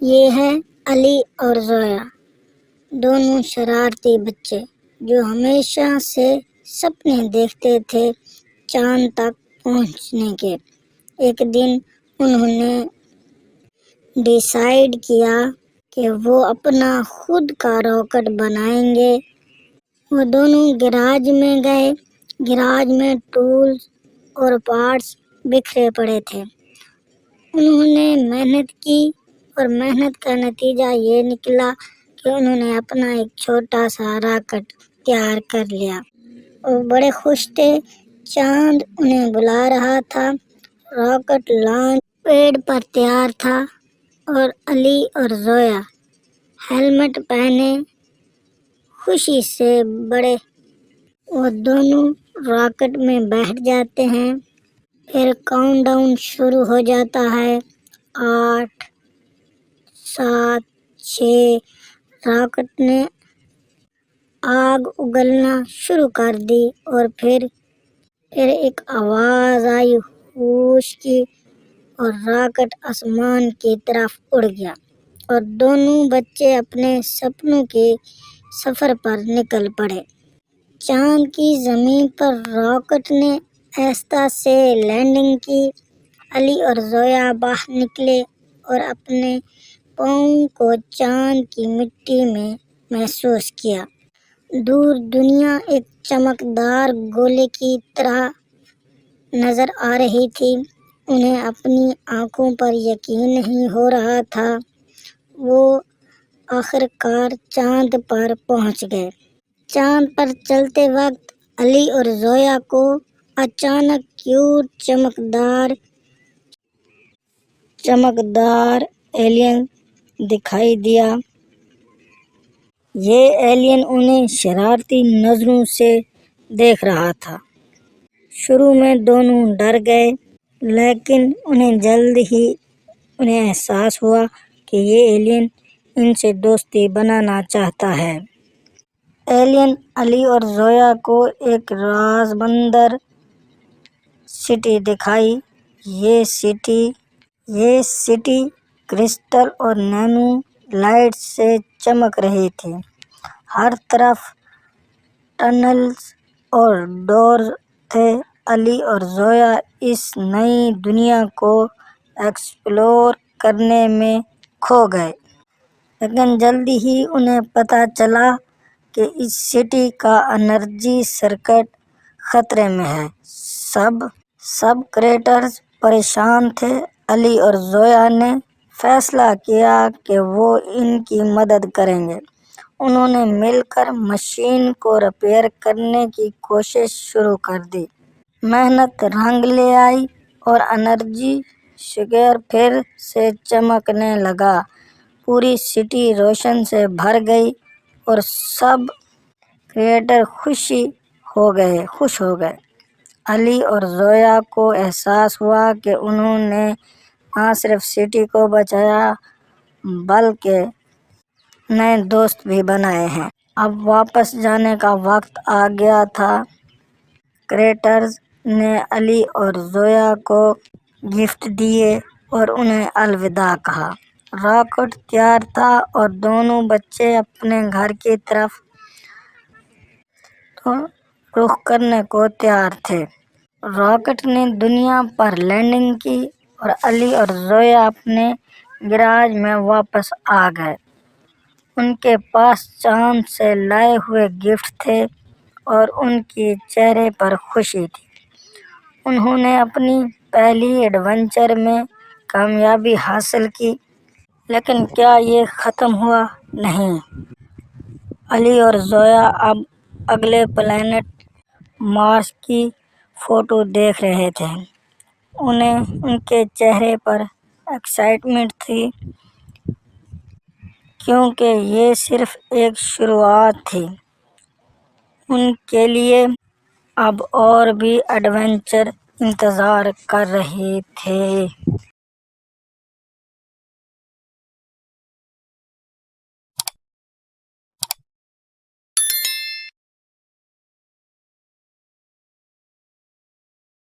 یہ ہے علی اور زویا، دونوں شرارتی بچے جو ہمیشہ سے سپنے دیکھتے تھے چاند تک پہنچنے کے۔ ایک دن انہوں نے ڈیسائیڈ کیا کہ وہ اپنا خود کا راکٹ بنائیں گے۔ وہ دونوں گیراج میں گئے۔ گیراج میں ٹولز اور پارٹس بکھرے پڑے تھے۔ انہوں نے محنت کی اور محنت کا نتیجہ یہ نکلا کہ انہوں نے اپنا ایک چھوٹا سا راکٹ تیار کر لیا۔ وہ بڑے خوش تھے۔ چاند انہیں بلا رہا تھا۔ راکٹ لانچ پیڈ پر تیار تھا اور علی اور زویا ہیلمٹ پہنے خوشی سے بڑے۔ وہ دونوں راکٹ میں بیٹھ جاتے ہیں۔ پھر کاؤنٹ ڈاؤن شروع ہو جاتا ہے۔ 8، 7، 6۔ راکٹ نے آگ اگلنا شروع کر دی اور پھر ایک آواز آئی ہوش کی اور راکٹ آسمان کی طرف اڑ گیا اور دونوں بچے اپنے سپنوں کے سفر پر نکل پڑے۔ چاند کی زمین پر راکٹ نے آہستہ سے لینڈنگ کی۔ علی اور زویا باہر نکلے اور اپنے پاؤں کو چاند کی مٹی میں محسوس کیا۔ دور دنیا ایک چمکدار گولے کی طرح نظر آ رہی تھی۔ انہیں اپنی آنکھوں پر یقین نہیں ہو رہا تھا۔ وہ آخرکار چاند پر پہنچ گئے۔ چاند پر چلتے وقت علی اور زویا کو اچانک کیوٹ چمکدار ایلین دکھائی دیا۔ یہ ایلین انہیں شرارتی نظروں سے دیکھ رہا تھا۔ شروع میں دونوں ڈر گئے، لیکن جلد ہی انہیں احساس ہوا کہ یہ ایلین ان سے دوستی بنانا چاہتا ہے۔ ایلین علی اور زویا کو ایک راز بندر سٹی دکھائی۔ یہ سٹی کرسٹل اور نینو لائٹس سے چمک رہی تھی۔ ہر طرف ٹنلز اور ڈورز تھے۔ علی اور زویا اس نئی دنیا کو ایکسپلور کرنے میں کھو گئے، لیکن جلد ہی انہیں پتہ چلا کہ اس سٹی کا انرجی سرکٹ خطرے میں ہے۔ سب کریٹرز پریشان تھے۔ علی اور زویا نے فیصلہ کیا کہ وہ ان کی مدد کریں گے۔ انہوں نے مل کر مشین کو ریپیئر کرنے کی کوشش شروع کر دی۔ محنت رنگ لے آئی اور انرجی اسکوئر پھر سے چمکنے لگا۔ پوری سٹی روشنی سے بھر گئی اور سب کریٹر خوش ہو گئے۔ علی اور زویا کو احساس ہوا کہ انہوں نے نہ صرف سٹی کو بچایا بلکہ نئے دوست بھی بنائے ہیں۔ اب واپس جانے کا وقت آ گیا تھا۔ کریٹرز نے علی اور زویا کو گفٹ دیے اور انہیں الوداع کہا۔ راکٹ تیار تھا اور دونوں بچے اپنے گھر کی طرف رخ کرنے کو تیار تھے۔ راکٹ نے دنیا پر لینڈنگ کی اور علی اور زویا اپنے گیراج میں واپس آ گئے۔ ان کے پاس چاند سے لائے ہوئے گفٹ تھے اور ان کے چہرے پر خوشی تھی۔ انہوں نے اپنی پہلی ایڈونچر میں کامیابی حاصل کی۔ لیکن کیا یہ ختم ہوا؟ نہیں۔ علی اور زویا اب اگلے پلانٹ مارس کی فوٹو دیکھ رہے تھے۔ ان کے چہرے پر ایکسائٹمنٹ تھی، کیونکہ یہ صرف ایک شروعات تھی۔ ان کے لیے اب اور بھی ایڈونچر انتظار کر رہے تھے۔